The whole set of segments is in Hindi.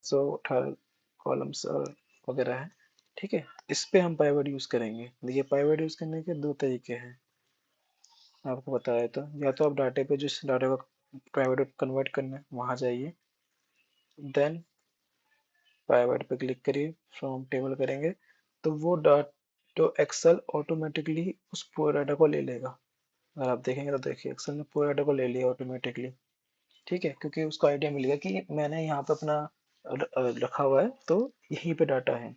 718 कॉलम्स वगैरह है। ठीक है, इस पे हम पाइवट यूज करेंगे। देखिए पाइवट यूज करने के दो तरीके हैं, आपको बताया तो, या तो आप डाटे पे जिस डाटा को प्राइवेट कन्वर्ट करना है वहां जाइए, देन पाइवट पे क्लिक करिए, फ्रॉम टेबल करेंगे, तो वो डाट तो एक्सेल ऑटोमेटिकली उस पूरे डाटा को ले लेगा। अगर आप देखेंगे तो देखिए एक्सेल ने पूरे डाटा को ले लिया ऑटोमेटिकली। ठीक है, क्योंकि उसको आइडिया मिल गया कि मैंने यहाँ पे अपना रखा हुआ है तो यहीं पे डाटा है।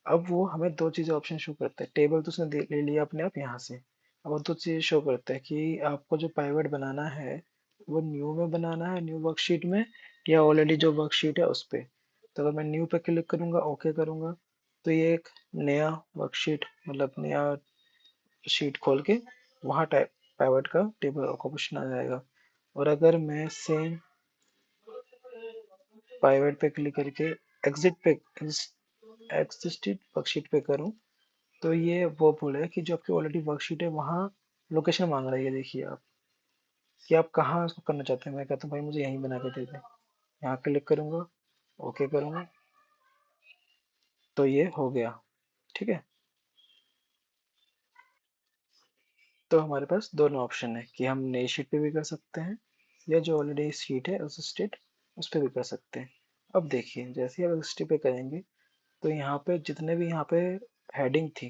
अब वो हमें दो चीज़ें ऑप्शन शो करता है, टेबल तो उसने ले लिया अपने आप यहाँ से। अब वो दो चीज़ें शो करता है कि आपको जो पाइवट बनाना है वो न्यू में बनाना है, न्यू वर्कशीट में, या ऑलरेडी जो वर्कशीट है उस पे। तो अगर मैं न्यू पे क्लिक करूंगा, ओके करूंगा, तो ये एक नया वर्कशीट मतलब नया शीट खोल के वहाँ टाइप पाइवट का टेबल का ऑप्शन आ जाएगा। और अगर मैं सेम पाइवट पे क्लिक करके एग्जिट पे एग्जिस्टेड वर्कशीट पे करूँ, तो ये वो बोले कि जो आपकी ऑलरेडी वर्कशीट है वहाँ लोकेशन मांग रही है। देखिए आप कि आप कहाँ उसको करना चाहते हैं। मैं कहता हूँ भाई मुझे यहीं बना के दे दे, यहाँ क्लिक करूंगा, ओके करूंगा, तो ये हो गया। ठीक है, तो हमारे पास दोनों ऑप्शन है कि हम नई शीट पे भी कर सकते हैं, या जो ऑलरेडी शीट है उस स्टेट उस पे भी कर सकते हैं। अब देखिए जैसे ही आप उस पे करेंगे, तो यहाँ पे जितने भी यहाँ पे हेडिंग थी,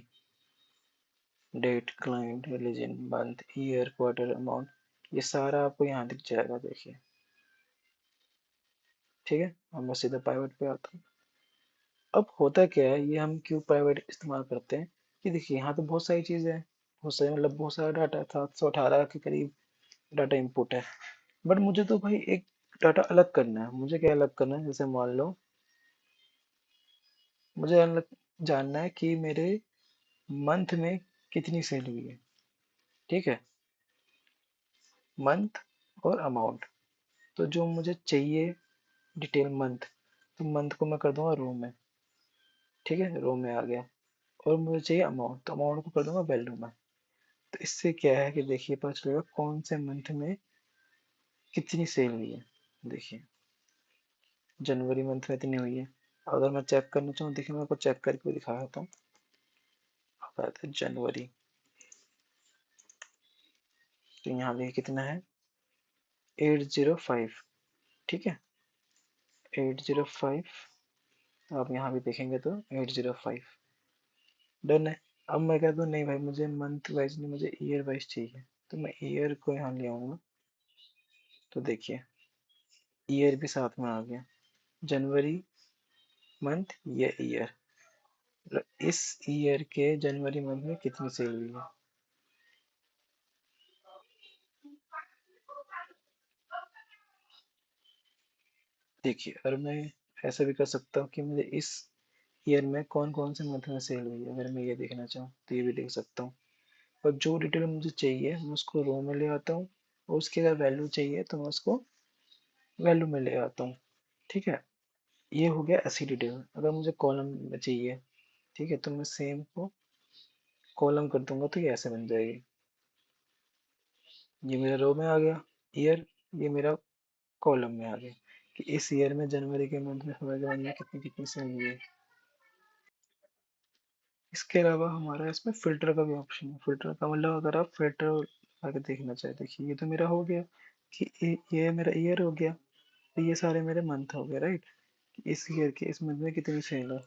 date, client, religion, month, year, quarter, amount, ये सारा आपको यहाँ दिख जाएगा। देखिए ठीक है, अब मैं सीधा पाइवट पे आता हूँ। अब होता क्या है, ये हम क्यों पाइवट इस्तेमाल करते हैं, कि देखिए यहाँ तो बहुत सारी चीज़ें हैं, बहुत सारी मतलब बहुत सारा डाटा, 718 के करीब डाटा इनपुट है। बट मुझे तो भाई एक डाटा अलग करना है। मुझे क्या अलग करना है, जैसे मान लो मुझे अलग जानना है कि मेरे मंथ में कितनी सेल हुई है। ठीक है, मंथ और अमाउंट, तो जो मुझे चाहिए डिटेल मंथ, तो मंथ को मैं कर दूंगा रो में। ठीक है, रो में आ गया। और मुझे चाहिए अमाउंट, तो अमाउंट को कर दूंगा वैल्यू में। तो इससे क्या है कि देखिए पता चलेगा कौन से मंथ में कितनी सेल हुई है। देखिए जनवरी मंथ में इतनी हुई है। अगर मैं चेक करना चाहूँ, देखिए मैं आपको चेक करके दिखा देता हूँ। आता है जनवरी, तो यहाँ देखिए कितना है, 805। ठीक है, 805, आप यहाँ भी देखेंगे तो 805 डन है। अब मैं कहता हूँ नहीं भाई मुझे मंथ वाइज नहीं, मुझे ईयर वाइज चाहिए, तो मैं ईयर को यहाँ ले आऊँगा। तो देखिए ईयर भी साथ में आ गया, जनवरी मंथ ये ईयर, इस ईयर के जनवरी मंथ में कितनी सेल हुई है। देखिए और मैं ऐसा भी कर सकता हूँ कि मुझे इस ईयर में कौन कौन से मंथ में सेल हुई है, अगर मैं ये देखना चाहूँ तो ये भी देख सकता हूँ। और जो डिटेल मुझे चाहिए मैं उसको रो में ले आता हूँ, और उसकी अगर वैल्यू चाहिए तो मैं उसको वैल्यू में ले आता हूँ। ठीक है, ये हो गया ऐसी डिटेल। अगर मुझे कॉलम में चाहिए, ठीक है, तो मैं सेम को कॉलम कर दूंगा, तो ये ऐसे बन जाएगी। ये मेरा रो में आ गया ईयर, ये मेरा कॉलम में आ गया कि इस ईयर में जनवरी के मंथ में फरवरी में कितनी कितनी सेल हुई है। इसके अलावा हमारा इसमें फ़िल्टर का भी ऑप्शन है। फ़िल्टर का मतलब अगर आप फ़िल्टर आके देखना चाहें, देखिए ये तो मेरा हो गया कि ये मेरा ईयर हो गया, तो ये सारे मेरे मंथ हो गए, राइट। इस ईयर के इस मंथ में कितनी सेल है।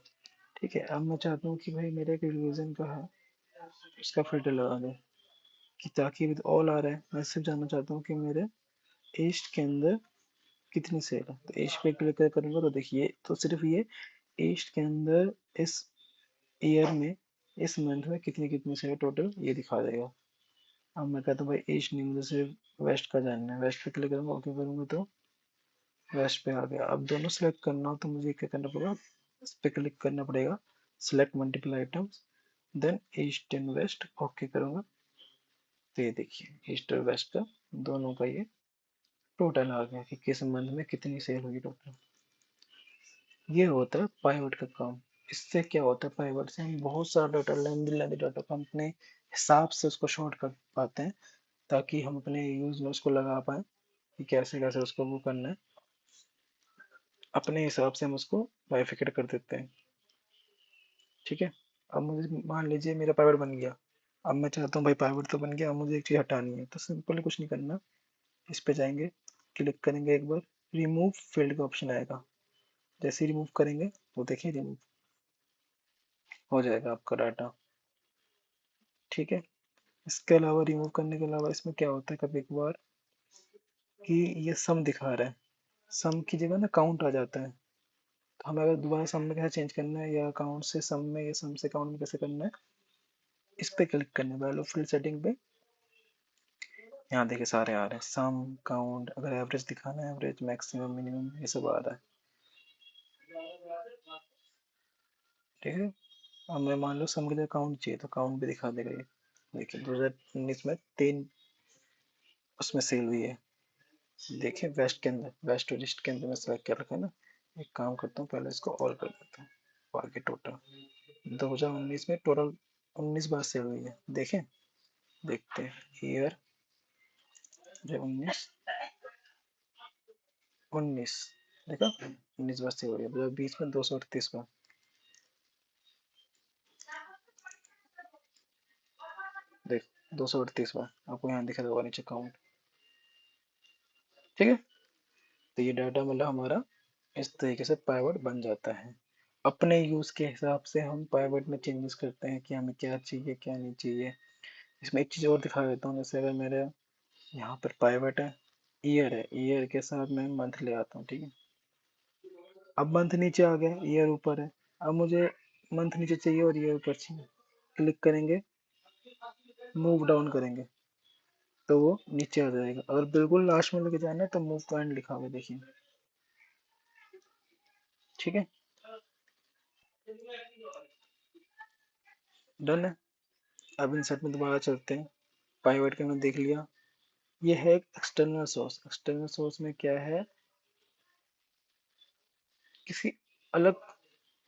ठीक है, अब मैं चाहता हूँ कि भाई मेरा एक रिलीजन का है, उसका फ़िल्टर लगा दूँ कि ताकि विद ऑल आ रहा है। मैं सिर्फ जानना चाहता हूँ कि मेरे ईस्ट के अंदर कितनी सेल है। तो ईस्ट पे क्लिक करूँगा तो देखिए तो सिर्फ ये ईस्ट के अंदर इस ईयर में इस मंथ में कितनी कितनी सेल टोटल ये दिखा देगा। अब मैं कहता हूँ भाई ईस्ट नहीं, मुझे सिर्फ वेस्ट का जानना है। वेस्ट पे क्लिक करूँगा, ओके करूँगा, तो वेस्ट पे आ गया। अब दोनों सेलेक्ट करना हो तो मुझे क्या करना पड़ेगा, इस पे क्लिक करना पड़ेगा, select multiple items, then east and west, okay करूँगा, तो ये देखिए ईस्ट और वेस्ट का दोनों का ये टोटल आ गया कि किस मंथ में कितनी सेल हुई टोटल। ये होता है पाइवट का काम। इससे क्या होता है, पाइवट से हम बहुत सारा डाटा, लेंदी लेंदी डाटा को हम अपने हिसाब से उसको शॉर्ट कर पाते हैं, ताकि हम अपने यूज में उसको लगा पाए कि कैसे कैसे उसको वो करना है। अपने हिसाब से हम उसको बाइफिकेट कर देते हैं। ठीक है। अब मुझे मान लीजिए मेरा पाइवट बन गया। अब मैं चाहता हूँ भाई पाइवट तो बन गया, अब मुझे एक चीज़ हटानी है, तो सिंपली कुछ नहीं करना। इस पे जाएंगे, क्लिक करेंगे एक बार, रिमूव फील्ड का ऑप्शन आएगा। जैसे ही रिमूव करेंगे तो देखिए रिमूव हो जाएगा आपका डाटा। ठीक है। इसके अलावा रिमूव करने के अलावा इसमें क्या होता है कभी कभार कि ये सम दिखा रहा है, सम की जगह ना काउंट आ जाता है। तो हमें अगर दोबारा सम में कैसे चेंज करना है, या काउंट से सम में या सम से काउंट में कैसे करना है, इस पे क्लिक करने वाले फील्ड सेटिंग पे। यहाँ देखिए सारे आ रहे हैं, सम, काउंट, अगर एवरेज दिखाना है एवरेज, मैक्सिमम, मिनिमम, ये सब आ रहा है। ठीक है। अब मैं मान लो सम के लिए काउंट चाहिए तो काउंट भी दिखा देगा ये। देखिए 2019 में 3 उसमें सेल हुई है। देखिए वेस्ट के अंदर, वेस्ट और ईस्ट के अंदर में सेलेक्ट कर रखा है ना। एक काम करता हूँ, पहले इसको ऑल कर देता हूँ। बाकी टोटल 2019 में टोटल 19 बार सेल हुई है। देखें, देखते हैं ईयर, जो 19 देखा, 19 बार सेल हो रही है। 2020 में 238 बार। देख 238 बार आपको यहाँ दिखा होगा नीचे काउंट। ठीक है। तो ये डाटा मतलब हमारा इस तरीके से पाइवट बन जाता है। अपने यूज़ के हिसाब से हम पाइवट में चेंजेस करते हैं कि हमें क्या चाहिए क्या नहीं चाहिए। इसमें एक चीज़ और दिखा देता हूँ, जैसे अगर मेरे यहाँ पर पाइवट है, ईयर के साथ मैं मंथ ले आता हूँ। ठीक है। अब मंथ नीचे आ गया, ईयर ऊपर है। अब मुझे मंथ नीचे चाहिए और ईयर ऊपर चाहिए। क्लिक करेंगे, मूव डाउन करेंगे तो वो नीचे आ जाएगा। और बिल्कुल लास्ट में लेके जाना है तो मूव टू एंड लिखा हुआ है, देखिए। ठीक है। डन है। अब इंसर्ट में दोबारा चलते हैं। पाइवट के हमने देख लिया। ये है एक एक्सटर्नल सोर्स। एक्सटर्नल सोर्स में क्या है, किसी अलग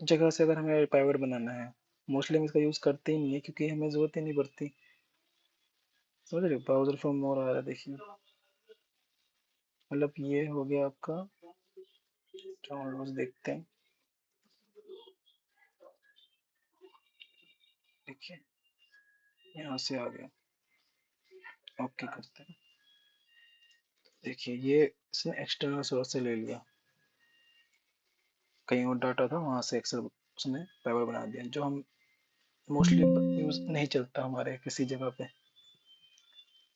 जगह से अगर हमें पाइवट बनाना है, मोस्टली हम इसका यूज़ करते ही नहीं है क्योंकि हमें ज़रूरत ही नहीं पड़ती। समझ रहे हो, ब्राउजर फॉर मोर आ रहा है, देखिए। मतलब ये हो गया आपका। डाउनलोड्स देखते हैं, देखिए यहाँ से आ गया। ओके करते हैं। देखिए ये इसने एक्सटर्नल सोर्स से ले लिया, कहीं और डाटा था वहाँ से एक्सेल उसने पाइवट बना दिया, जो हम मोस्टली यूज़ नहीं चलता हमारे किसी जगह पे।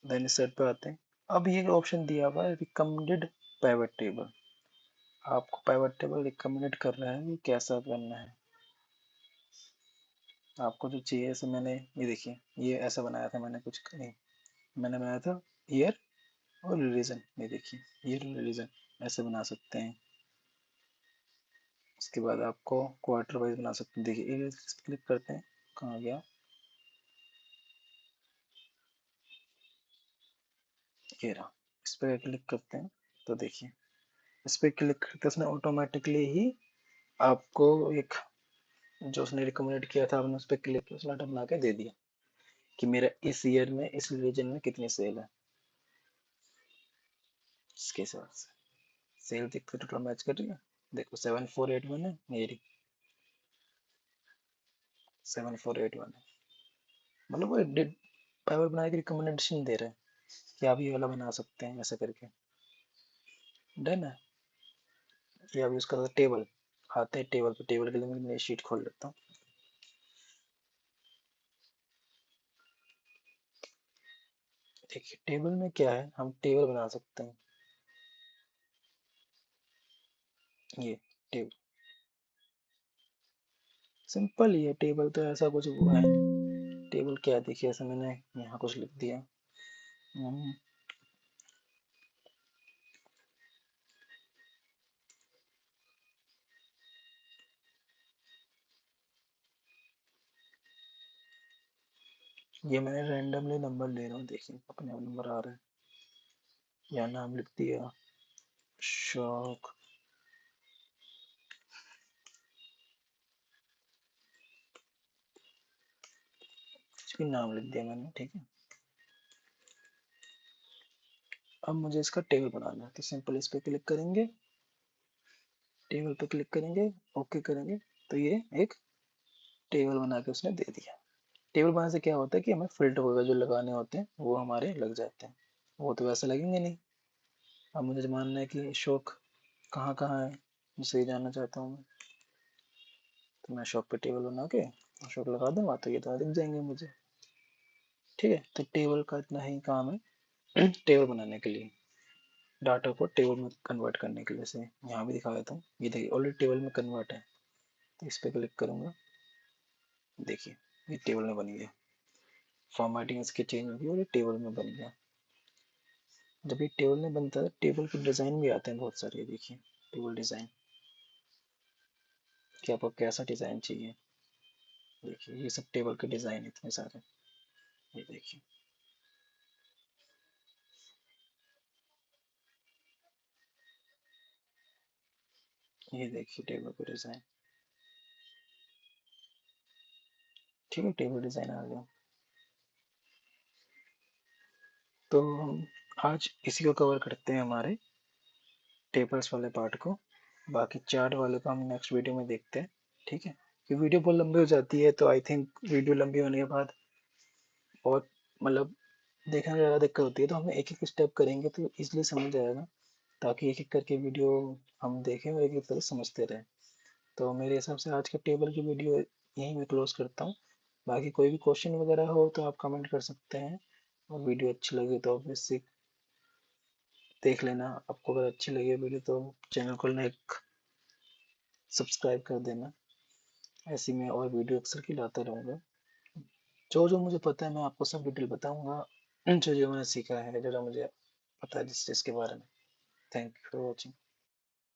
देन सेट पे आते हैं। अब ये ऑप्शन दिया हुआ है रिकमेंडेड पाइवट टेबल। आपको पाइवट टेबल रिकमेंडेड कर रहा है कि कैसा करना है। आपको जो चाहिए, ऐसे मैंने ये देखिए, ये ऐसा बनाया था मैंने, कुछ नहीं, मैंने बनाया था ईयर और रिलीजन। ये देखिए ईयर और रिलीजन ऐसे बना सकते हैं। उसके बाद आपको क्वार्टर वाइज बना सकते हैं। देखिए ईयर क्लिक करते हैं, कहाँ गया, ये रहा। इस पर क्लिक करते हैं तो देखिए, इस पर क्लिक करते उसने ऑटोमेटिकली ही आपको एक, जो उसने रिकमेंड किया था आपने उस पर क्लिक किया, उसने बना के दे दिया कि मेरा इस ईयर में इस रीजन में कितनी सेल है। इसके हिसाब से सेल देखते टोटल मैच कर रही है। देखो 7481 है मेरी, 7481 है। मतलब वो पावर बना के रिकमेंडेशन दे रहे हैं कि आप ये वाला बना सकते हैं ऐसा करके। डन है। ये आप यूज़ कर सकते टेबल। आते हैं टेबल पे, टेबल के लिए मैं नई शीट खोल लेता हूँ। देखिए टेबल में क्या है, हम टेबल बना सकते हैं। ये टेबल सिंपल ही है। टेबल तो ऐसा कुछ वो है नहीं। टेबल क्या है, देखिए ऐसा मैंने यहाँ कुछ लिख दिया। हम्म, ये मैंने रैंडमली नंबर ले रहा हूँ, देखिए अपने आप नंबर आ रहे हैं। यहाँ नाम लिख दिया, शौक, कुछ भी नाम लिख दिया मैंने। ठीक है। अब मुझे इसका टेबल बनाना है तो सिंपल इस पर क्लिक करेंगे। टेबल पे क्लिक करेंगे, ओके करेंगे, तो ये एक टेबल बना के उसने दे दिया। टेबल बनाने से क्या होता है कि हमें फिल्टर वगैरह जो लगाने होते हैं वो हमारे लग जाते हैं। वो तो वैसे लगेंगे नहीं। अब मुझे जानना है कि शौक कहाँ कहाँ है, जिसे जानना चाहता हूँ मैं। तो मैं शौक पे टेबल बना के शौक लगा दूंगा तो ये तो दिख जाएंगे मुझे। ठीक है, तो टेबल का इतना ही काम है टेबल बनाने के लिए, डाटा को टेबल में कन्वर्ट करने के लिए। से यहाँ भी दिखा देता हूँ, ये देखिए ऑलरेडी टेबल में कन्वर्ट है। तो इस पर क्लिक करूँगा, देखिए ये टेबल में बन गया। फॉर्मेटिंग इसकी चेंज होगी और ये टेबल में बन गया। जब ये टेबल में बनता है टेबल के डिज़ाइन भी आते हैं बहुत सारे। देखिए टेबल डिज़ाइन, कि आपको कैसा डिज़ाइन चाहिए। देखिए ये सब टेबल के डिज़ाइन इतने सारे, ये देखिए। ये देखिए टेबल के डिज़ाइन। ठीक है, टेबल डिज़ाइन आ गया। तो हम आज इसी को कवर करते हैं, हमारे टेबल्स वाले पार्ट को। बाकी चार्ट वाले को हम नेक्स्ट वीडियो में देखते हैं। ठीक है, कि वीडियो बहुत लंबी हो जाती है, तो आई थिंक वीडियो लंबी होने के बाद और मतलब देखने में ज़्यादा दिक्कत होती है, तो हम एक एक स्टेप करेंगे तो इसलिए समझ जाएगा, ताकि एक एक करके वीडियो हम देखें और एक एक तरह समझते रहें। तो मेरे हिसाब से आज के टेबल की वीडियो यहीं मैं क्लोज करता हूँ। बाकी कोई भी क्वेश्चन वगैरह हो तो आप कमेंट कर सकते हैं, और वीडियो अच्छी लगे तो ऑब्वियसली देख लेना। आपको अगर अच्छी लगी वीडियो तो चैनल को लाइक सब्सक्राइब कर देना। ऐसे में और वीडियो अक्सर की लाता रहूँगा। जो जो मुझे पता है मैं आपको सब डिटेल बताऊँगा, जो जो मैंने सीखा है, जो जो मुझे पता है जिस चीज़ के बारे में। Thank you for watching.